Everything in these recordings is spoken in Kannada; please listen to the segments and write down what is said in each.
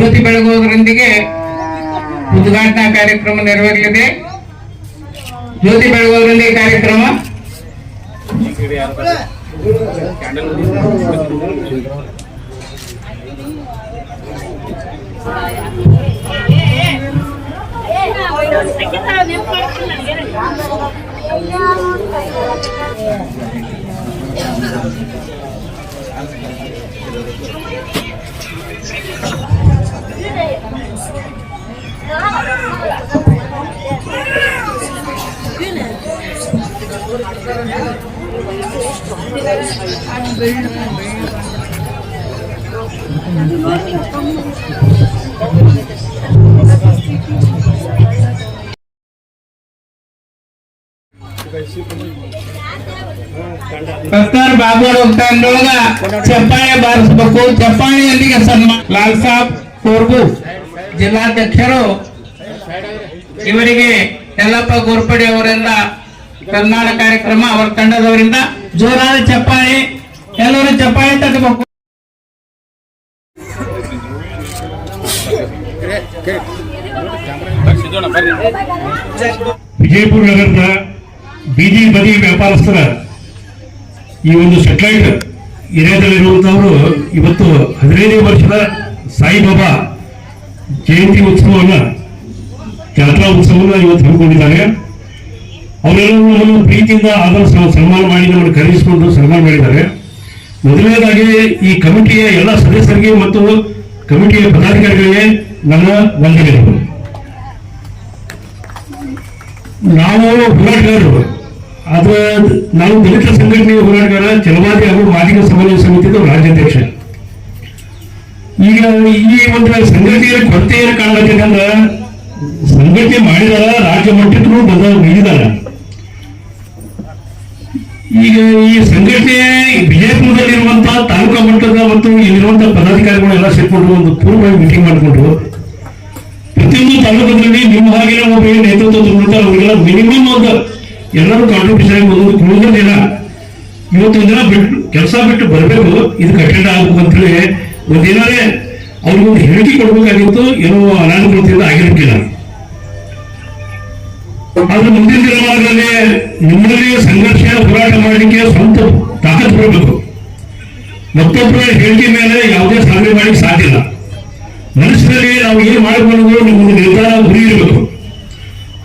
ಜ್ಯೋತಿ ಬೆಳಗುವುದರೊಂದಿಗೆ ಉದ್ಘಾಟನಾ ಕಾರ್ಯಕ್ರಮ ನೆರವೇರಲಿದೆ. ಜ್ಯೋತಿ ಬೆಳಗುವುದರೊಂದಿಗೆ ಕಾರ್ಯಕ್ರಮ ಪ್ರಸ್ತಾರ ಬಾಗುವೊಳಗ ಚಪ್ಪಾಳೆ ಬಾರಿಸಬೇಕು. ಚಪ್ಪಾಳೆಯೊಂದಿಗೆ ಸನ್ಮಾನ. ಲಾಲ್ ಸಾಬ್ ಕೋರ್ಬು ಜಿಲ್ಲಾಧ್ಯಕ್ಷರು ಇವರಿಗೆ ಯಲ್ಲಪ್ಪ ಗೋರ್ಪಡೆ ಅವರಿಂದ ಕರ್ನಾಟಕ ಕಾರ್ಯಕ್ರಮ ಅವರ ತಂಡದವರಿಂದ ಜೋರಾದ ಚಪ್ಪಾಳೆ. ಎಲ್ಲರೂ ಚಪ್ಪಾಳೆ ತಟ್ಟಬೇಕು. ವಿಜಯಪುರ ನಗರದ ಬೀದಿ ಬದಿ ವ್ಯಾಪಾರಸ್ಥರ ಈ ಒಂದು ಸೆಟಲೈಟ್ ಏರಿಯಾದಲ್ಲಿರುವಂತವರು ಇವತ್ತು 15ನೇ ವರ್ಷದ ಸಾಯಿಬಾಬಾ ಜಯಂತಿ ಉತ್ಸವವನ್ನು, ಜಾತ್ರಾ ಉತ್ಸವವನ್ನು ಇವತ್ತು ಹಮ್ಮಿಕೊಂಡಿದ್ದಾರೆ. ಅವರೆಲ್ಲರೂ ನಮ್ಮನ್ನು ಪ್ರೀತಿಯಿಂದ ಆದರೂ ಸನ್ಮಾನ ಮಾಡಿ ನಮ್ಮನ್ನು ಕರೆಸಿಕೊಂಡು ಸನ್ಮಾನ ಮಾಡಿದ್ದಾರೆ. ಮೊದಲನೇದಾಗಿ ಈ ಕಮಿಟಿಯ ಎಲ್ಲ ಸದಸ್ಯರಿಗೆ ಮತ್ತು ಕಮಿಟಿಯ ಪದಾಧಿಕಾರಿಗಳಿಗೆ ನನ್ನ ವಂದನೆಗಳು. ನಾವು ಹೋರಾಟಗಾರರು, ಆದ್ರೆ ನಾವು ದಲಿತ ಸಂಘಟನೆಯ ಹೋರಾಟಗಾರ, ಛಲವಾದಿ ಹಾಗೂ ಮಾದಿಗ ಸಮನ್ವಯ ಸಮಿತಿಯ ರಾಜ್ಯಾಧ್ಯಕ್ಷ. ಈಗ ಈ ಒಂದು ಸಂಘಟನೆಯ ಕೊರತೆಯನ್ನು ಕಾಣಬೇಕಂದ್ರೆ ಸಂಘಟನೆ ಮಾಡಿದಾರ, ರಾಜ್ಯ ಮಟ್ಟಕ್ಕೂ ಮೀರಿದಾರ. ಈಗ ಈ ಸಂಘಟನೆ ವಿಜಯಪುರದಲ್ಲಿರುವಂತಹ ತಾಲೂಕಾ ಮಟ್ಟದ ಮತ್ತು ಇಲ್ಲಿರುವಂತಹ ಪದಾಧಿಕಾರಿಗಳೆಲ್ಲ ಸೇರ್ಕೊಂಡು ಒಂದು ಪೂರ್ವವಾಗಿ ಮೀಟಿಂಗ್ ಮಾಡಿಕೊಂಡು ಪ್ರತಿಯೊಂದು ತಾಲೂಕದಲ್ಲಿ ನಿಮ್ಮ ಹಾಗೆ ಒಬ್ಬ ನೇತೃತ್ವ ತಗೊಂಡ್ರೆ ಅವರೆಲ್ಲ ಮಿನಿಮಮ್ ಒಂದು ಎಲ್ಲರೂ ಕಾಂಟ್ರಿಬ್ಯೂಷನ್ ಒಂದು ಕ್ಲೋಸರ್ ದಿನ ಇವತ್ತೊಂದು ದಿನ ಬಿಟ್ಟು ಕೆಲಸ ಬಿಟ್ಟು ಬರಬೇಕು, ಇದಕ್ಕೆ ಅಟೆಂಡ್ ಆಗಬೇಕು ಅಂತೇಳಿ ಒಂದೇನಾದ್ರೆ ಅವ್ರಿಗೊಂದು ಹೇಳಿಕೆ ಕೊಡ್ಬೇಕಾಗಿತ್ತು. ಏನೋ ಅನಾನುಕೂಲತೆಯಿಂದ ಆಗಿರಕ್ಕಿಲ್ಲ. ಆದ್ರೆ ಮುಂದಿನ ದಿನಮಾನಗಳಲ್ಲಿ ನಿಮ್ಮಲ್ಲಿ ಸಂಘರ್ಷ ಹೋರಾಟ ಮಾಡಲಿಕ್ಕೆ ಸ್ವಂತ ತಾಕತ್ತು ಬರಬೇಕು. ಮತ್ತೊಬ್ಬರ ಹೇಳಿಕೆ ಮೇಲೆ ಯಾವುದೇ ಸಾಧನೆ ಮಾಡಲಿಕ್ಕೆ ಸಾಧ್ಯ ಇಲ್ಲ. ಮನಸ್ಸಿನಲ್ಲಿ ನಾವು ಏನ್ ಮಾಡಬಹುದು ನಿಮ್ಮೊಂದು ನಿರ್ಧಾರ, ಗುರಿ ಇರಬೇಕು.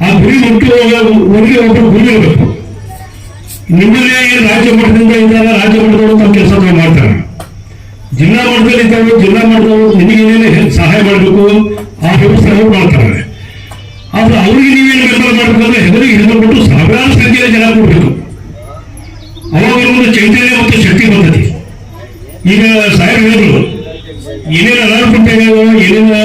ಆ ಗುರಿ ಊರಿಗೆ ಒಬ್ಬರು ಗುರಿ ಇರಬೇಕು. ನಿಮ್ಮಲ್ಲೇ ಏನು ರಾಜ್ಯ ಮಟ್ಟದಿಂದ ಇದ್ದಾಗ ರಾಜ್ಯ ಮಟ್ಟದವರು ತಮ್ಮ ಕೆಲಸ ಮಾಡ್ತಾರೆ, ಜಿಲ್ಲಾ ಮಟ್ಟದಲ್ಲಿ ಇದ್ದವರು ಜಿಲ್ಲಾ ಮಟ್ಟದವರು ನಿಮಗೇನೇನು ಸಹಾಯ ಮಾಡಬೇಕು ಆ ವ್ಯವಸ್ಥೆ ಅವರು ಮಾಡ್ತಾರೆ. ಆದ್ರೆ ಅವ್ರಿಗೆ ನೀವೇನು ಬೆಂಬಲ ಮಾಡಬೇಕಂದ್ರೆ ಹೆದರಿಗೆ ಹೆದರ್ಬಿಟ್ಟು ಸಾವಿರಾರು ಸಂಖ್ಯೆಯ ಜನ ಕೊಡ್ಬೇಕು. ಅವಾಗ ಒಂದು ಚೈತನ್ಯ ಮತ್ತು ಶಕ್ತಿ ಬರ್ತದೆ. ಈಗ ಸಾಹೇಬ್ ಹೇಳಿದ್ರು ಏನೇನು ಅನಾನುಕೂಲತೆಗಳು ಏನೇನ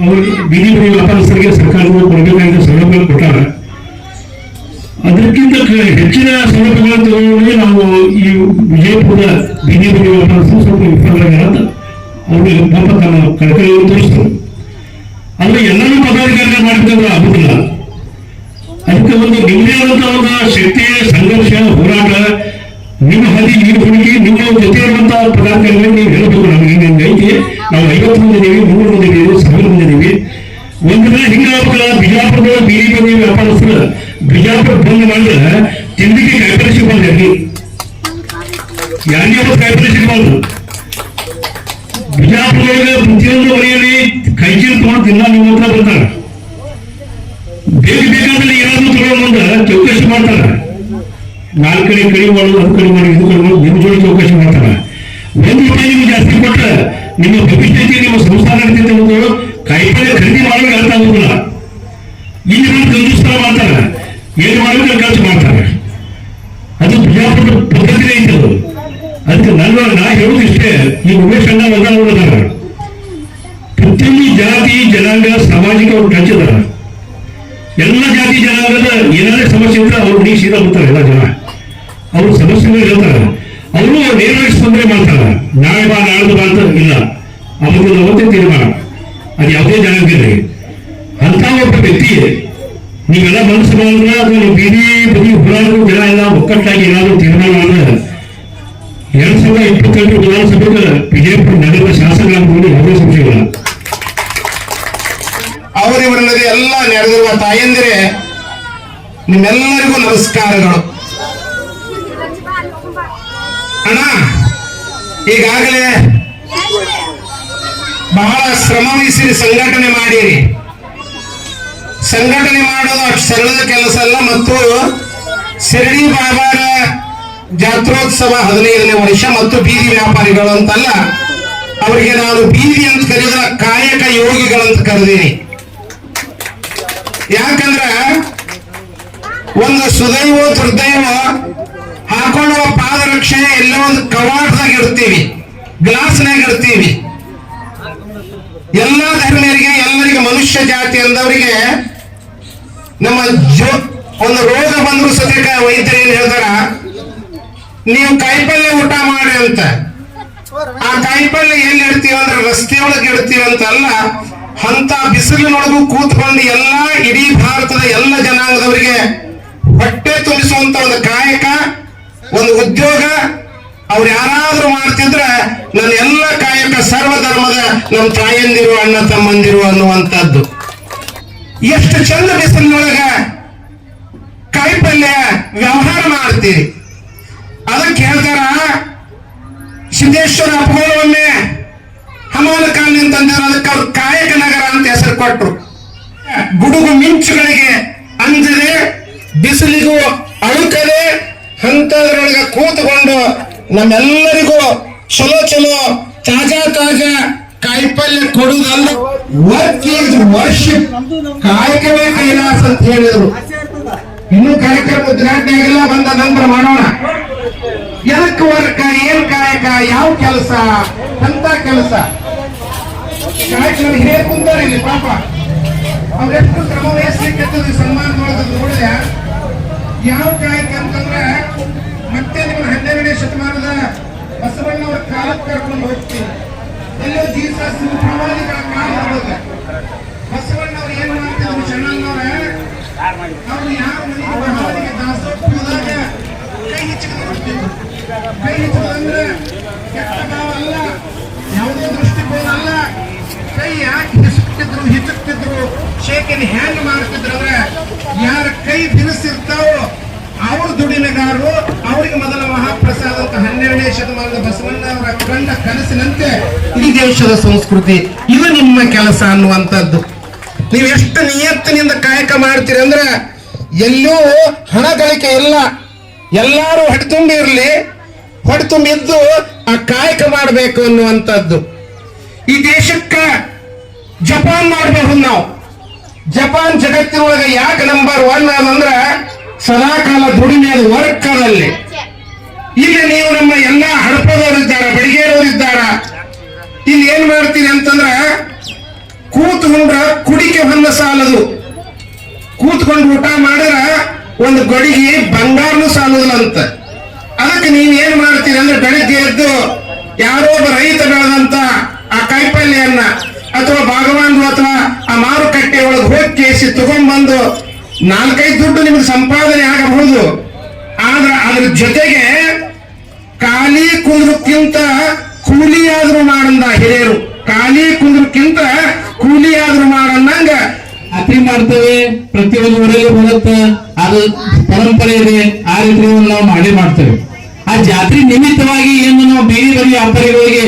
ಅವ್ರಿಗೆ ಬೀದಿ ಬದಿ ವ್ಯಾಪಾರಸ್ಥರಿಗೆ ಸರ್ಕಾರಗಳು ಕೊಡಬೇಕಾದ ಸೌಲಭ್ಯಗಳು ಕೊಟ್ಟಾರ. ಅದಕ್ಕಿಂತ ಹೆಚ್ಚಿನ ಸೌಲಭ್ಯಗಳನ್ನು ತಗೊಂಡು ನಾವು ಈ ವಿಜಯಪುರದ ಬೀದಿ ಬದಿ ವ್ಯಾಪಾರಸ್ಥರು ಸ್ವಲ್ಪ ವಿಫಲರಾಗ್ಯಾರ. ಅವ್ರಿಗೆ ಪಾಪ ತಮ್ಮ ಕಳಕಳಿಯನ್ನು ತೋರಿಸ್ತರು. ಆದ್ರೆ ಎಲ್ಲರೂ ಪದಾಧಿಕಾರಿಗಳು ಮಾಡಬೇಕಂದ್ರೆ ಆಗುದಿಲ್ಲ. ಅದಕ್ಕೆ ಒಂದು ನಿಮ್ಮದೇ ಆದಂತಹ ಒಂದು ಶಕ್ತಿ, ಸಂಘರ್ಷ, ಹೋರಾಟ, ನಿಮ್ಮ ಹಾದಿ ನೀವು ಹುಡುಕಿ ನಿಮ್ಮ ಜೊತೆ ಇರುವಂತಹ ಪದಾಧಿಕಾರಿಗಳಿಗೆ ನೀವು ಹೇಳಬೇಕು. ನಮಗೆ ಹಿಂಗೆ ಐತಿ, ನಾವು 50 ಮಂದಿ ಇದೀವಿ, 100 ಮಂದಿ ಇದೀವಿ, 1000 ಮಂದಿ ಇದೀವಿ. ಒಂದು ದಿನ ಹಿಂಗಾಗಲ್ಲ. ಬಿಜಾಪುರದ ಬೀದಿ ಬದಿ ವ್ಯಾಪಾರಸ್ಥರು ಬಿಜಾಪುರ ಬಂದ್ ಮಾಡಿದ್ರೆ ತಿಂಡಿಗೆ ಕಾಯಿಪಲ್ಲೆ ಸಿಗಬಾರ್ದು. ಯಾರಿಗೆ ಒಬ್ಬರು ಕಾಯಿಪಲ್ಲೆ ಸಿಗಬಾರ್ದು. ಬಿಜಾಪುರದೊಳಗೆ ಪ್ರತಿಯೊಂದು ಮನೆಯಲ್ಲಿ ಕೈಚೀಲ ತಗೊಂಡು ತಿನ್ನ ನಿಮ್ಮ ಹತ್ರ ಬರ್ತಾರೆ. ಬೇಕಾದಲ್ಲಿ ಏನಾದ್ರು ತಗೊಂಡು ಮುಂದೆ ಚೌಕಶಿ ಮಾಡ್ತಾರೆ. 4 ಕಡೆ ಕಡಿಮೆ ಮಾಡೋದು, ಅದು ಕಡಿಮೆ ಮಾಡೋದು, ಇದು ಕಡಿಮೆ ಮಾಡೋದು, ನಿಮ್ಮ ಜೋಡಿ ಚೌಕಶಿ ಮಾಡ್ತಾರೆ. ₹1 ನಿಮ್ಗೆ ಜಾಸ್ತಿ ಕೊಟ್ಟರೆ ನಿಮ್ಮ ಭವಿಷ್ಯಕ್ಕೆ ನಿಮ್ಮ ಸಂಸಾರ ನಡೀತೈತೆ ಅನ್ನೋದು ಕಾಯಿಪಲ್ಲೆ ಖರೀದಿ ಮಾಡೋಕೆ ಅರ್ಥ ಆಗುದಿಲ್ಲ. ಇಲ್ಲಿ ಒಂದು ಕಂಜೂಸ್ತರ ಮಾಡ್ತಾರೆ, ಏನು ಮಾಡೋಕೆ ಖರ್ಚು ಮಾಡ್ತಾರೆ. ಅದು ಬಿಜಾಪುರದ ಪದ್ಧತಿನೇ ಐತೆ ಅದು. ಅದಕ್ಕೆ ನಾ ಹೇಳುದು ಇಷ್ಟೇ, ಈ ಉಮೇಶ್ ಅಣ್ಣ ನೋಡಿದಾರ ಪ್ರತಿಯೊಂದು ಜಾತಿ ಜನಾಂಗ ಸಾಮಾಜಿಕ ಅವರು ಟಚ್ ಇದಾರ. ಎಲ್ಲ ಜಾತಿ ಜನಾಂಗದ ಏನಾದ್ರೂ ಸಮಸ್ಯೆ ಇದ್ರೆ ಅವ್ರು ನೀ ಸೀದಾ ಬರ್ತಾರೆ. ಎಲ್ಲ ಜನ ಅವ್ರ ಸಮಸ್ಯೆಗಳು ಹೇಳ್ತಾರೆ. ಅವರು ನೇರವಾಗಿ ಸ್ಪಂದನೆ ಮಾಡ್ತಾರೆ. ನಾಳೆ ಬಾ ನಾಳ್ದು ಬಾ ಅಂತ ಇಲ್ಲ, ಅವತ್ತೇ ತೀರ್ಮಾನ. ಅದು ಯಾವುದೇ ಜನಾಂಗದಲ್ಲಿ ಅಂತ ಒಬ್ಬ ವ್ಯಕ್ತಿ ನೀವೆಲ್ಲ ಮನಸ್ಸು ಮಾಡಿದ್ರೆ ಅದು ಬೀದಿ ಬದಿ ಹೋರಾಟದ ಜನ ಎಲ್ಲ ಒಕ್ಕಟ್ಟಾಗಿ ಏನಾದರೂ ತೀರ್ಮಾನ ಮಾಡಿದ್ರೆ 2022 ವಿಧಾನಸಭೆಗೆ ವಿಜಯಪುರ ನಗರದ ಶಾಸಕರಾಗುವುದು ಯಾವುದೇ ಸಂಶಯವಿಲ್ಲ. ತಾಯಂದಿರೇ, ನಿಮ್ಮೆಲ್ಲರಿಗೂ ನಮಸ್ಕಾರಗಳು. ಅಣ್ಣ, ಈಗಾಗಲೇ ಬಹಳ ಶ್ರಮವಹಿಸಿ ಸಂಘಟನೆ ಮಾಡಿರಿ. ಸಂಘಟನೆ ಮಾಡೋದು ಅಷ್ಟು ಸರಳದ ಕೆಲಸ ಅಲ್ಲ. ಮತ್ತು ಶಿರಡಿ ಬಾಬಾರ ಜಾತ್ರೋತ್ಸವ 15ನೇ ವರ್ಷ ಮತ್ತು ಬೀದಿ ವ್ಯಾಪಾರಿಗಳು ಅಂತಲ್ಲ, ಅವರಿಗೆ ನಾನು ಬೀದಿ ಅಂತ ಕರೆದ ಕಾಯಕ ಯೋಗಿಗಳಂತ ಕರೆದೀನಿ. ಯಾಕಂದ್ರ ಒಂದು ಸುದೈವ ದುರ್ದೈವ ಹಾಕೊಳ್ಳುವ ಪಾದರಕ್ಷೆ ಎಲ್ಲ ಒಂದು ಕವಾಟದಾಗ ಇಡ್ತೀವಿ, ಗ್ಲಾಸ್ನಾಗ ಇಡ್ತೀವಿ. ಎಲ್ಲಾ ಧರ್ಮೀಯರಿಗೆ, ಎಲ್ಲರಿಗೆ, ಮನುಷ್ಯ ಜಾತಿ ಅಂದವರಿಗೆ ನಮ್ಮ ಒಂದು ರೋಗ ಬಂದ್ರು ಸದ್ಯಕ್ಕೆ ವೈದ್ಯರು ಏನ್ ಹೇಳ್ತಾರ, ನೀವು ಕಾಯಿಪಲ್ಯ ಊಟ ಮಾಡಿ ಅಂತ. ಆ ಕಾಯಿಪಲ್ಯ ಎಲ್ಲಿ ಇಡ್ತೀವಿ ಅಂದ್ರೆ ರಸ್ತೆಯೊಳಗೆ ಇಡ್ತೀವಿ ಅಂತ ಅಲ್ಲ, ಅಂತ ಬಿಸಿಲಿನೊಳಗೂ ಕೂತ್ಕೊಂಡು ಎಲ್ಲಾ ಇಡೀ ಭಾರತದ ಎಲ್ಲ ಜನಾಂಗದವರಿಗೆ ಹೊಟ್ಟೆ ತುಂಬಿಸುವಂತ ಒಂದು ಕಾಯಕ, ಒಂದು ಉದ್ಯೋಗ ಅವ್ರು ಯಾರಾದ್ರೂ ಮಾಡ್ತಿದ್ರೆ ನನ್ನ ಎಲ್ಲ ಕಾಯಕ ಸರ್ವಧರ್ಮದ ನಮ್ಮ ತಾಯಂದಿರು, ಅಣ್ಣ ತಮ್ಮಂದಿರು ಅನ್ನುವಂಥದ್ದು. ಎಷ್ಟು ಚಂದ ಬಿಸಿಲಿನೊಳಗ ಕಾಯಿಪಲ್ಯ ವ್ಯವಹಾರ ಮಾಡ್ತೀರಿ. ಅದಕ್ಕೆ ಹೇಳ್ತಾರ, ಸಿದ್ದೇಶ್ವರ ಅಪಗೋಳವನ್ನೇ ಹಮಾಲ ಕಾಲನಿ ಅಂತಂದ್ರೆ ಅದಕ್ಕೆ ಅವ್ರು ಕಾಯಕ ನಗರ ಅಂತ ಹೆಸರು ಕೊಟ್ರು. ಗುಡುಗು ಮಿಂಚುಗಳಿಗೆ ಅಂಜದೆ, ಬಿಸಿಲಿಗೂ ಅಳುಕದೆ ಅಂತದ್ರೊಳಗೆ ಕೂತ್ಕೊಂಡು ನಮ್ಮೆಲ್ಲರಿಗೂ ಚಲೋ ಚಲೋ ತಾಜಾ ತಾಜಾ ಕಾಯಿಪಲ್ಯ ಕೊಡುವುದಲ್ಲ, ವರ್ಕ್ ಈಸ್ ವರ್ಷಿಪ್, ಕಾಯಕವೇ ಕೈಲಾಸ ಅಂತ ಹೇಳಿದ್ರು. ಇನ್ನು ಕಾರ್ಯಕ್ರಮ ಉದ್ಘಾಟನೆ ಆಗಿಲ್ಲ, ಬಂದ ನಂತರ ಮಾಡೋಣ. ಎದಕ್ಕೆ ವರ್ಕ, ಏನ್ ಕಾಯಕ, ಯಾವ ಕೆಲಸ, ಅಂತ ಕೆಲಸ ಕಾಯಕ ಹಿರಿಯ ಕುಂತಾರೆ ಇಲ್ಲಿ ಪಾಪ. ಅವ್ರೆಷ್ಟು ಶ್ರಮ ವಹಿಸ್ಲಿಕ್ಕೆ ಸನ್ಮಾನ ಮಾಡೋದು ನೋಡಿದೆ. ಯಾವ ಕಾಯಕ ಅಂತಂದ್ರೆ ಮತ್ತೆ ನಿಮ್ಮ 12ನೇ ಶತಮಾನದ ಬಸವಣ್ಣವರ ಕಾಲಕ್ಕೆ ಕರ್ಕೊಂಡು ಹೋಗ್ತೀವಿ. ಎಲ್ಲೋ ಜೀಸಸ್ ಪ್ರವಾದಿಗಳ ಕಾಲ ಇರೋದು. ಬಸವಣ್ಣವ್ರು ಏನ್ ಮಾಡ್ತಿದ್ರು, ಶರಣಣ್ಣವ್ರ ಅವ್ರು ಯಾವ ಮನೆಗೆ ದಾಸೋಹ ಹೋದಾಗ ಕೈ ಹಿಚ್ಚಿಕೊಂಡು ಹೋಗ್ತಿದ್ರು. ಕೈ ಹಿಚ್ಚೋದಂದ್ರೆ ಕೆಟ್ಟ ಭಾವ ಅಲ್ಲ, ಯಾವುದೇ ದೃಷ್ಟಿಕೋನ ಅಲ್ಲ. ಕೈ ಯಾಕೆ ಹಿಚ್ಚುತ್ತಿದ್ರು, ಶೇಖನ್ ಹ್ಯಾಂಗ್ ಮಾಡ್ತಿದ್ರು ಅಂದ್ರೆ ಯಾರ ಕೈ ಬಿರುಸಿರ್ತಾವೋ ಅವ್ರ ದುಡಿಮೆಗಾರರು, ಅವರಿಗೆ ಮೊದಲ ಮಹಾಪ್ರಸಾದ ಅಂತ 12ನೇ ಶತಮಾನದ ಬಸವಣ್ಣ ಅವರ ಕಂಡ ಕನಸಿನಂತೆ ಈ ದೇಶದ ಸಂಸ್ಕೃತಿ ಇದು ನಿಮ್ಮ ಕೆಲಸ ಅನ್ನುವಂಥದ್ದು. ನೀವು ಎಷ್ಟು ನಿಯತ್ತಿನಿಂದ ಕಾಯಕ ಮಾಡ್ತೀರಿ ಅಂದ್ರೆ ಎಲ್ಲೂ ಹಣ ಗಳಿಕೆ ಇಲ್ಲ, ಎಲ್ಲಾರು ಹೊಟ್ಟೆತುಂಬಿ ಇರ್ಲಿ, ಹೊಟ್ಟೆತುಂಬಿದ್ದು ಆ ಕಾಯಕ ಮಾಡಬೇಕು ಅನ್ನುವಂಥದ್ದು. ಈ ದೇಶಕ್ಕ ಜಪಾನ್ ಮಾಡಬಹುದು ನಾವು. ಜಪಾನ್ ಜಗತ್ತಿನೊಳಗೆ ಯಾಕೆ ನಂಬರ್ 1 ಅದಂದ್ರ ಸದಾಕಾಲ ದುಡಿಮೆ ಅದು ವರ್ಕದಲ್ಲಿ. ಇಲ್ಲಿ ನೀವು ನಮ್ಮ ಎಲ್ಲಾ ಹಡಪದವರು ಇದ್ದಾರ, ಬಡಿಗೇರವರು ಇದ್ದಾರ. ಇಲ್ಲಿ ಏನ್ ಮಾಡ್ತೀರಿ ಅಂತಂದ್ರ ಕೂತ್ಕೊಂಡ್ರ ಕುಡಿಕೆ ಹೊನ್ನ ಸಾಲದು, ಕೂತ್ಕೊಂಡು ಊಟ ಮಾಡಿದ್ರ ಒಂದು ಗಡಿಗೆ ಬಂಗಾರನು ಸಾಲುದಿಲ್ಲ ಅಂತ. ಅದಕ್ಕೆ ನೀವ್ ಏನ್ ಮಾಡ್ತೀರಿ ಅಂದ್ರೆ ಬೆಳಿಗ್ಗೆ ಎದ್ದು ಯಾರೋ ಒಬ್ಬ ರೈತ ಬೆಳೆದಂತ ಆ ಕಾಯಿಪಲ್ಯನ್ನ ಅಥವಾ ಭಾಗವಾನ್ರು ಅಥವಾ ಆ ಮಾರುಕಟ್ಟೆ ಒಳಗೆ ಹೋಗಿ ಕೇಸಿ ತಗೊಂಡ್ಬಂದು 4-5 ದುಡ್ಡು ನಿಮ್ಗೆ ಸಂಪಾದನೆ ಆಗಬಹುದು. ಆದ್ರೆ ಅದ್ರ ಜೊತೆಗೆ ಖಾಲಿ ಕುಂದ್ರಕ್ಕಿಂತ ಕೂಲಿಯಾದ್ರೂ ಮಾಡಂದ ಹಿರಿಯರು, ಖಾಲಿ ಕುಂದ್ರಕ್ಕಿಂತ ಕೂಲಿಯಾದ್ರೂ ಮಾಡಂದಂಗ ಜಾತ್ರೆ ಮಾಡ್ತೇವೆ. ಪ್ರತಿಯೊಂದು ಊರಲ್ಲಿ ಬರುತ್ತೆ, ಅದು ಪರಂಪರೆ ಇದೆ. ಆ ರೀತಿ ನಾವು ಮಾಡ್ತೇವೆ. ಆ ಜಾತ್ರೆ ನಿಮಿತ್ತವಾಗಿ ಏನು ನಾವು ಬೀದಿ ಬದಿ ವ್ಯಾಪಾರಿಗಳಿಗೆ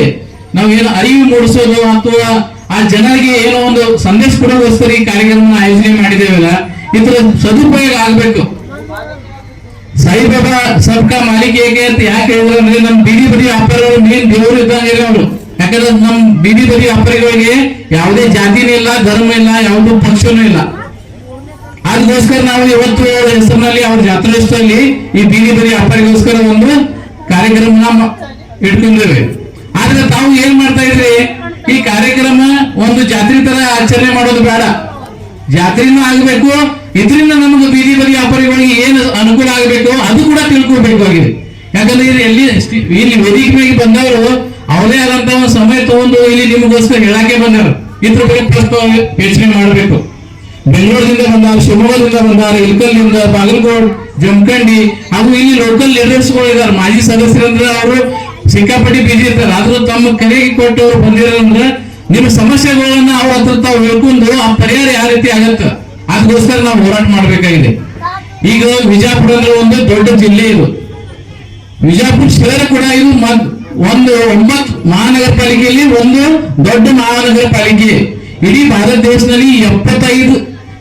ನಾವು ಏನು ಅರಿವು ಮೂಡಿಸೋದು ಅಥವಾ ಆ ಜನರಿಗೆ ಏನೋ ಒಂದು ಸಂದೇಶ ಕೊಡೋಗೋಸ್ಕರ ಈ ಕಾರ್ಯಕ್ರಮ ಆಯೋಜನೆ ಮಾಡಿದ್ದೇವಲ್ಲ, ಇದ್ರ ಸದುಪಯೋಗ ಆಗ್ಬೇಕು. ಸಾಯಿಬಾಬಾ ಸಬ್ಕಾ ಮಾಲಿಕೆಗೆ ಅಂತ ಯಾಕೆ ಹೇಳಿದ್ರು ಅಂದ್ರೆ ನಮ್ ಬೀದಿ ಬದಿ ವ್ಯಾಪಾರಿಗಳು ಮೇನ್ ದೇವರು ಇದ್ದಂಗೆ ಅವರು. ಯಾಕಂದ್ರೆ ನಮ್ ಬೀದಿ ಬದಿ ವ್ಯಾಪಾರಿಗಳಿಗೆ ಯಾವುದೇ ಜಾತಿನೂ ಇಲ್ಲ, ಧರ್ಮ ಇಲ್ಲ, ಯಾವುದೋ ಪಕ್ಷನೂ ಇಲ್ಲ. ಅದಕ್ಕೋಸ್ಕರ ನಾವು ಇವತ್ತು ಹೆಸರಿನಲ್ಲಿ ಅವ್ರ ಜಾತ್ರೋತ್ಸವದಲ್ಲಿ ಈ ಬೀದಿ ಬದಿ ವ್ಯಾಪಾರಿಗೋಸ್ಕರ ಒಂದು ಕಾರ್ಯಕ್ರಮ ಇಟ್ಕೊಂಡಿದ್ದೇವೆ. ಆದ್ರೆ ತಾವು ಏನ್ ಮಾಡ್ತಾ ಇದ್ರಿ, ಈ ಕಾರ್ಯಕ್ರಮ ಒಂದು ಜಾತ್ರೆ ತರ ಆಚರಣೆ ಮಾಡೋದು ಬೇಡ, ಜಾತ್ರೆನೂ ಆಗ್ಬೇಕು. ಇದರಿಂದ ನಮಗೆ ಬೀದಿ ಬದಿ ವ್ಯಾಪಾರಿಗಳಿಗೆ ಏನು ಅನುಕೂಲ ಆಗಬೇಕು ಅದು ಕೂಡ ತಿಳ್ಕೊಬೇಕಾಗಿದೆ. ಯಾಕಂದ್ರೆ ಇಲ್ಲಿ ವೇದಿಕೆ ಮೇಲೆ ಬಂದವರು ಅವರೇ ಆದಂತ ಒಂದು ಸಮಯ ತಗೊಂಡು ಇಲ್ಲಿ ನಿಮಗೋಸ್ಕರ ಹೇಳಕ್ಕೆ ಬಂದವರು. ಇದ್ರ ಬಗ್ಗೆ ಪ್ರಸ್ತಾವ ಯೋಚನೆ ಮಾಡಬೇಕು. ಬೆಂಗಳೂರಿನಿಂದ ಬಂದಾರ, ಶಿವಮೊಗ್ಗದಿಂದ ಬಂದಾರ, ಇಲ್ಕಲ್ನಿಂದ, ಬಾಗಲಕೋಟ್, ಜಮಖಂಡಿ ಹಾಗೂ ಇಲ್ಲಿ ಲೋಕಲ್ ಲೀಡರ್ಸ್ಗಳು ಇದಾರೆ. ಮಾಜಿ ಸದಸ್ಯರಂದ್ರೆ ಅವರು ಸಿಕ್ಕಾಪಟ್ಟಿ ಬಿಜಿ ಇರ್ತಾರೆ. ಆದ್ರೂ ತಮ್ಮ ಕರೆಗೆ ಕೊಟ್ಟು ಅವ್ರು ಬಂದಿರೋದಂದ್ರೆ ನಿಮ್ಮ ಸಮಸ್ಯೆಗಳನ್ನ ಅವ್ರ ಹತ್ರ ತಾವು ಹೇಳ್ಕೊಂಡು ಆ ಪರಿಹಾರ ಯಾವ ರೀತಿ ಆಗತ್ತ ಅದಕ್ಕೋಸ್ಕರ ನಾವು ಹೋರಾಟ ಮಾಡಬೇಕಾಗಿದೆ. ಈಗ ವಿಜಯಪುರ ಅಂದ್ರೆ ಒಂದು ದೊಡ್ಡ ಜಿಲ್ಲೆ ಇದು. ವಿಜಯಪುರ ಶಹರ ಕೂಡ ಇದು ಒಂದು 9 ಮಹಾನಗರ ಪಾಲಿಕೆಯಲ್ಲಿ ಒಂದು ದೊಡ್ಡ ಮಹಾನಗರ ಪಾಲಿಕೆ. ಇಡೀ ಭಾರತ ದೇಶದಲ್ಲಿ 75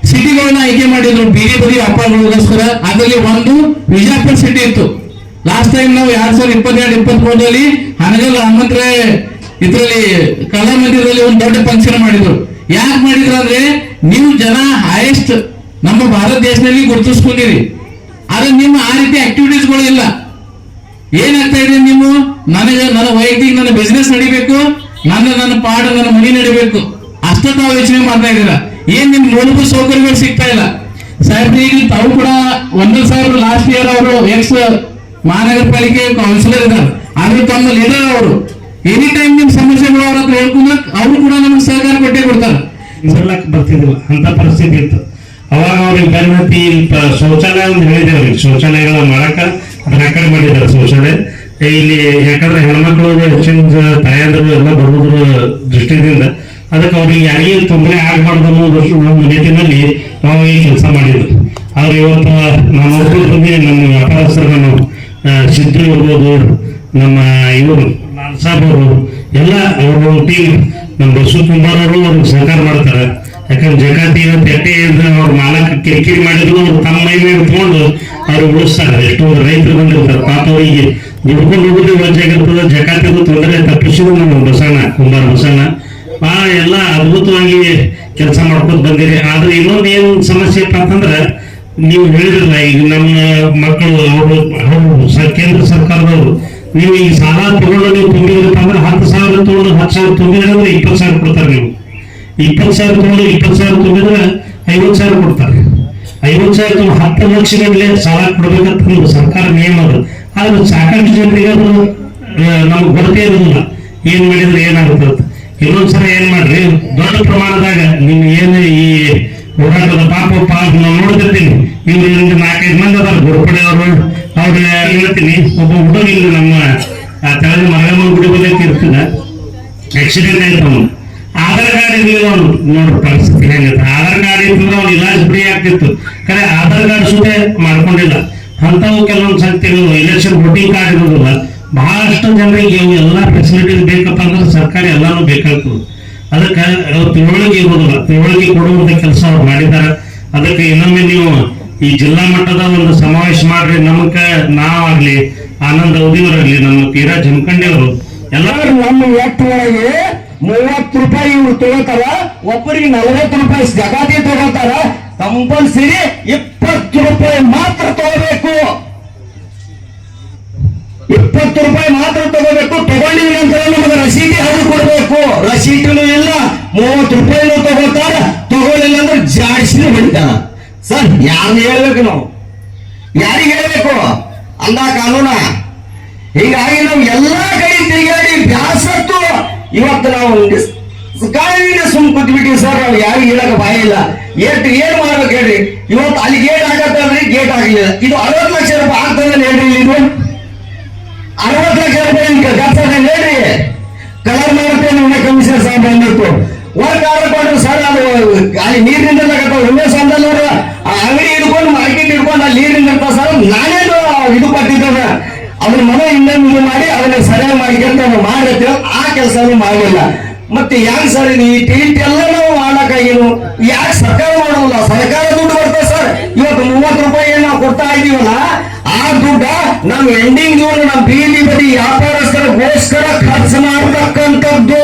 ಸಿಟಿಗಳನ್ನ ಆಯ್ಕೆ ಮಾಡಿದ್ರು ಬೀದಿ ಬದಿ ವ್ಯಾಪಾರಗಳಿಗೋಸ್ಕರ. ಅದರಲ್ಲಿ ಒಂದು ವಿಜಯಪುರ ಸಿಟಿ ಇತ್ತು. ಲಾಸ್ಟ್ ಟೈಮ್ ನಾವು 2022-23 ಹನಗಲ್ ಹನುಮಂತರಾಯ ಇದರಲ್ಲಿ ಕಲಾಮಂದಿರದಲ್ಲಿ ಒಂದು ದೊಡ್ಡ ಫಂಕ್ಷನ್ ಮಾಡಿದ್ರು. ಯಾಕೆ ಮಾಡಿದ್ರು ಅಂದ್ರೆ ನೀವು ಜನ ಹೈಯೆಸ್ಟ್ ನಮ್ಮ ಭಾರತ ದೇಶದಲ್ಲಿ ಗುರುತಿಸ್ಕೊಂಡಿರಿ, ಆದ್ರೆ ನಿಮ್ಮ ಆ ರೀತಿ ಆಕ್ಟಿವಿಟೀಸ್ಗಳು ಇಲ್ಲ. ಏನಾಗ್ತಾ ಇದೆ, ನೀವು ನನ್ನ ವೈಯಕ್ತಿಕ ನನ್ನ ಬಿಸ್ನೆಸ್ ನಡಿಬೇಕು, ನನ್ನ ಪಾಡ ನನ್ನ ಮನಿ ನಡಿಬೇಕು ಅಷ್ಟೇ ತಾವು ಯೋಚನೆ ಮಾಡ್ತಾ ಇದ್ದೀರಾ. ಏನ್ ನಿಮ್ ಮೂಲಭೂತ ಸೌಕರ್ಯಗಳು ಸಿಗ್ತಾ ಇಲ್ಲ. ಸಾಹೇಬ್ರಿ ಈಗ ತಾವು ಕೂಡ 1,000 ಲಾಸ್ಟ್ ಇಯರ್ ಅವರು ಎಕ್ಸ್ ಮಹಾನಗರ ಪಾಲಿಕೆ ಕೌನ್ಸಿಲರ್ ಇದ್ದಾರೆ, ಆದ್ರೆ ತಮ್ಮ ಲೀಡರ್ ಅವರು ಎನಿ ಟೈಮ್ ನಿಮ್ ಸಮಸ್ಯೆಗಳು ಅವ್ರ ಹತ್ರ ಹೇಳ್ಕೊಂಡ್ರೆ ಅವರು ಕೂಡ ನಮ್ಗೆ ಸಹಕಾರ ಕೊಟ್ಟೆ ಕೊಡ್ತಾರೆ. ಬರ್ತಿದ್ದಿಲ್ಲ ಅಂತ ಪರಿಸ್ಥಿತಿ ಇತ್ತು. ಅವಾಗ ಅವ್ರಿಗೆ ಬೆನ್ನತ್ತಿ ಶೌಚಾಲಯ ಒಂದು ಹೇಳಿದೆ, ಅವ್ರಿಗೆ ಶೌಚಾಲಯಗಳ ಮಾಡಕ ಅದನ್ನ ಆ ಕಡೆ ಮಾಡಿದ್ದಾರೆ ಶೌಚಾಲಯ ಇಲ್ಲಿ. ಯಾಕಂದ್ರೆ ಹೆಣ್ಮಕ್ಳು ಹೆಚ್ಚಿನ ತಾಯಂದ್ರು ಎಲ್ಲ ಬರುವುದ್ರ ದೃಷ್ಟಿಯಿಂದ ಅದಕ್ಕೆ ಅವ್ರಿಗೆ ಯಾರಿಗೆ ತೊಂದರೆ ಆಗಬಾರ್ದು ಅನ್ನೋದು ನಮ್ಮ ನಿಟ್ಟಿನಲ್ಲಿ ನಾವು ಈ ಕೆಲಸ ಮಾಡಿದ್ವಿ. ಆದ್ರೆ ಇವತ್ತು ನಾವು ನೋಡ್ಕೊಂಡ್ಬಂದು ನಮ್ಮ ವ್ಯಾಪಾರಸ್ಥರು ಸಿದ್ದು ಇರ್ಬೋದು, ನಮ್ಮ ಇವರು ಲಾಲ್ ಸಾಬ್ ಅವರು ಎಲ್ಲ ಅವ್ರ ಟೀಮ್ ನಮ್ಮ ಬಸ್ಸು ಕುಂಬಾರವರು ಅವ್ರಿಗೆ ಸಹಕಾರ ಮಾಡ್ತಾರೆ. ಯಾಕಂದ್ರೆ ಜಕಾತಿ ತೆಟ್ಟೆ ಅವ್ರ ಮಾಲಕ ಕಿರಿಕಿರಿ ಮಾಡಿದ್ರು ಅವ್ರು ತಮ್ಮ ಮೈ ಮೇಲೆ ತಗೊಂಡು ಅವ್ರು ಉಳಿಸ್ತಾರೆ. ಎಷ್ಟೋ ರೈತರು ಬಂದಿರ್ತಾರೆ, ಪಾಪ ಅವರಿಗೆ ದುಡ್ಕೊಂಡು ಹೋಗೋದು ವಜ್ಜಾಗಿರ್ತದೆ. ಜಕಾತಿಗೂ ತೊಂದರೆ ತಪ್ಪಿಸಿದ್ರು ನಮ್ಮ ಬಸಣ್ಣ ಕುಂಬಾರ ಬಸಣ್ಣ ಬಹಳ ಎಲ್ಲ ಅದ್ಭುತವಾಗಿ ಕೆಲಸ ಮಾಡ್ಕೊತ ಬಂದಿರಿ. ಆದ್ರೆ ಇನ್ನೊಂದು ಏನ್ ಸಮಸ್ಯೆ ಅಂತಂದ್ರೆ ನೀವು ಹೇಳಿದ್ರಲ್ಲ, ಈಗ ನಮ್ಮ ಮಕ್ಕಳು ಅವರು ಕೇಂದ್ರ ಸರ್ಕಾರದವರು ನೀವು ಈ ಸಾಲ ತಗೊಂಡು ನೀವು ತುಂಬಿದ್ರಪ್ಪ ಅಂದ್ರೆ 10,000 ತಗೊಂಡು 10,000 ತುಂಬಿದ್ರೆ ಅಂದ್ರೆ 20,000 ಕೊಡ್ತಾರೆ. ನೀವು 20,000 ತಗೊಂಡು 20,000 ತುಂಬಿದ್ರೆ 50,000 ಕೊಡ್ತಾರೆ. 50,000 ತುಂಬ 10 ಲಕ್ಷ ಗಂಟಲೆ ಸಾಲ ಕೊಡ್ಬೇಕಂತ ಸರ್ಕಾರ ನಿಯಮ ಅದು. ಆದ್ರೆ ಸಾಕಷ್ಟು ಜನರಿಗೆ ಅದು ನಮ್ಗೆ ಗೊತ್ತೇ ಇರೋದಿಲ್ಲ, ಏನ್ ಮಾಡಿದ್ರೆ ಏನಾಗುತ್ತೆ. ಇನ್ನೊಂದ್ಸಲ ಏನ್ ಮಾಡ್ರಿ, ದೊಡ್ಡ ಪ್ರಮಾಣದಾಗ ನಿಮ್ ಏನು ಈ ಹೋರಾಟದ ಪಾಪ ನಾವು ನೋಡ್ತಿರ್ತೀನಿ. ಇವ್ರು 4-5 ಮಂದಿ ಅದಾರ ಗುರುಪಡೆ ಅವರು. ಅವ್ರ ಹೇಳ್ತೀನಿ, ಒಬ್ಬ ಹುಡುಗ ಇಲ್ಲಿ ನಮ್ಮ ತೆಳದ ಮರಗಮ್ಮ ಗುಡಿ ಬದಲಿ ಇರ್ತದ, ಆಕ್ಸಿಡೆಂಟ್ ಆಯ್ತು. ಅವನು ಆಧಾರ್ ಕಾರ್ಡ್ ಇರ್ಲಿಲ್ಲ, ಅವ್ನು ನೋಡ್ರಿ ಪರಿಸ್ಥಿತಿ ಹೆಂಗತ್ತ. ಆಧಾರ್ ಕಾರ್ಡ್ ಇರ್ತಂದ್ರೆ ಅವ್ನು ಇಲಾಜ್ ಫ್ರೀ ಆಗ್ತಿತ್ತು, ಕರೆ ಆಧಾರ್ ಕಾರ್ಡ್ ಸುತ್ತೆ ಮಾಡ್ಕೊಂಡಿಲ್ಲ. ಅಂತವು ಕೆಲವೊಂದು ಸಂಗತಿಗಳು, ಎಲೆಕ್ಷನ್ ವೋಟಿಂಗ್ ಕಾರ್ಡ್ ಇರೋದಿಲ್ಲ. ಬಹಳಷ್ಟು ಜನರಿಗೆ ಇವು ಎಲ್ಲಾ ಫೆಸಿಲಿಟೀಸ್ ಬೇಕಪ್ಪ ಅಂದ್ರೆ ಸರ್ಕಾರ ಎಲ್ಲಾನು ಬೇಕಾಗ್ತದೆ. ಅದಕ್ಕೆ ತಿಳುವಳಿಕೆ ಇರೋದಿಲ್ಲ, ತಿಳುವಳಿಕೆ ಕೊಡುವಂತ ಕೆಲಸ ಅವ್ರು ಮಾಡಿದ್ದಾರೆ. ಅದಕ್ಕೆ ಇನ್ನೊಮ್ಮೆ ನೀವು ಈ ಜಿಲ್ಲಾ ಮಟ್ಟದ ಒಂದು ಸಮಾವೇಶ ಮಾಡ್ರಿ. ನಮಗ ನಾವಾಗ್ಲಿ, ಆನಂದ್ ಅವಧಿಯವರಾಗ್ಲಿ, ನಮ್ಮ ತೀರಾ ಜಮಖಂಡಿ ಅವರು ಎಲ್ಲರೂ ನಮ್ಮ ಎಟ್ಟು ಒಳಗೆ 30 ರೂಪಾಯಿ ಇವ್ರು ತಗೋತಾರ, ಒಬ್ಬರಿಗೆ 40 ರೂಪಾಯಿ ಜಗಾತಿ ತಗೋತಾರ. ಕಂಪಲ್ಸರಿ 20 ರೂಪಾಯಿ ಮಾತ್ರ ತಗೋಬೇಕು. 20 ರೂಪಾಯಿ ಮಾತ್ರ ತಗೋಬೇಕು. ತಗೊಂಡಿದ ನಂತರ ನಮಗೆ ರಸೀದಿ ಹರಿದು ಕೊಡ್ಬೇಕು. ರಸೀದಿನೂ ಇಲ್ಲ, 30 ರೂಪಾಯಿನೂ ತಗೋತಾರ. ತಗೊಳ್ಳಿಲ್ಲ ಅಂದ್ರೆ ಜಾಡಿಸಿ ಹೊಡಿತಾರ. ಸರ್ ಯಾರನ್ನ ಹೇಳ್ಬೇಕು, ನಾವು ಯಾರಿಗೆ ಹೇಳ್ಬೇಕು ಅಂದ ಕಾನೂನ. ಹೀಗಾಗಿ ನಾವು ಎಲ್ಲಾ ಕಡೆ ತಿರುಗಾಡಿ ಬ್ಯಾಸತ್ತು ಇವತ್ತು ನಾವು ಕಾಯಿನ ಸುಮ್ ಕೂತ್ಬಿಟ್ಟಿವಿ ಸರ್. ನಾವು ಯಾರಿಗೆ ಹೇಳಕ್ ಬಾಯ ಇಲ್ಲ. ಏನ್ ಮಾಡ್ಬೇಕು ಹೇಳ್ರಿ. ಇವತ್ತು ಅಲ್ಲಿ ಗೇಟ್ ಆಗತ್ತಲ್ರಿ, ಗೇಟ್ ಆಗಲಿಲ್ಲ. ಇದು 60 ಲಕ್ಷ ರೂಪಾಯಿ ಆಗ್ತದೆ ಹೇಳ್ರಿ. ಇದು 60 ಲಕ್ಷ ರೂಪಾಯಿ ಖರ್ಚು ಹೇಳ್ರಿ. ಕಲರ್ ಮಾಡುತ್ತೇನೆ ಕಮಿಷನರ್ ಸಾಹೇಬ್ ಬಂದಿತ್ತು. ವರ್ಕ್ ಆಡ್ಕೊಂಡ್ರು ಸರ್, ಅದು ಅಲ್ಲಿ ನೀರಿನಿಂದ ಉಮೇಶ್ ಅಂದಲ್ಲವ್ರು ಅಂಗಡಿ ಹಿಡ್ಕೊಂಡು ಮಾರ್ಕೆಟ್ ಹಿಡ್ಕೊಂಡು ಅಲ್ಲಿ ನೀರಿಂದ ಇರ್ತಾವ ಸರ್. ನಾನೇನು ಇದು ಕೊಟ್ಟಿದ್ದೇನೆ, ಅದನ್ನ ಮನೆ ಇನ್ನೊಂದು ಮಾಡಿ ಅದನ್ನ ಸರಿಯಾಗಿ ಮಾಡ್ಕೊಂತ ಮಾಡಿರ್ತೇವೆ. ಆ ಕೆಲಸನೂ ಮಾಡಲಿಲ್ಲ. ಮತ್ತೆ ಯಾಕೆ ಸರ್ ಈ ಟಿಕೆಟ್ ಎಲ್ಲ ನಾವು ಮಾಡಕ್ಕಾಗಿನು? ಯಾಕೆ ಸರ್ಕಾರ ಮಾಡೋಲ್ಲ? ಸರ್ಕಾರ ದುಡ್ಡು ಬರ್ತದೆ ಸರ್. ಇವತ್ತು 30 ರೂಪಾಯಿ ನಾವು ಕೊಡ್ತಾ ಇದೀವಲ್ಲ, ಆ ದುಡ್ಡ ನಾವು ಎಂಡಿಂಗ್ ನಮ್ಮ ಬೀದಿ ಬದಿ ವ್ಯಾಪಾರಸ್ಥರಿಗೋಸ್ಕರ ಖರ್ಚು ಮಾಡ್ತಕ್ಕಂಥದ್ದು.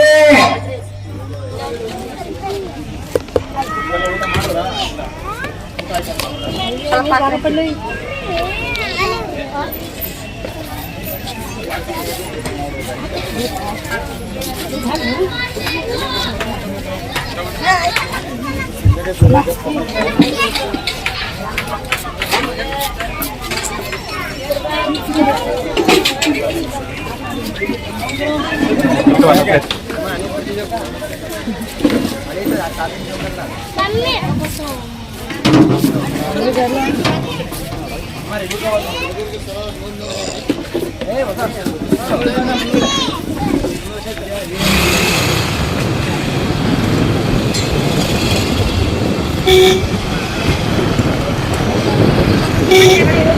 ಮಾಡ್ತಾರೆ.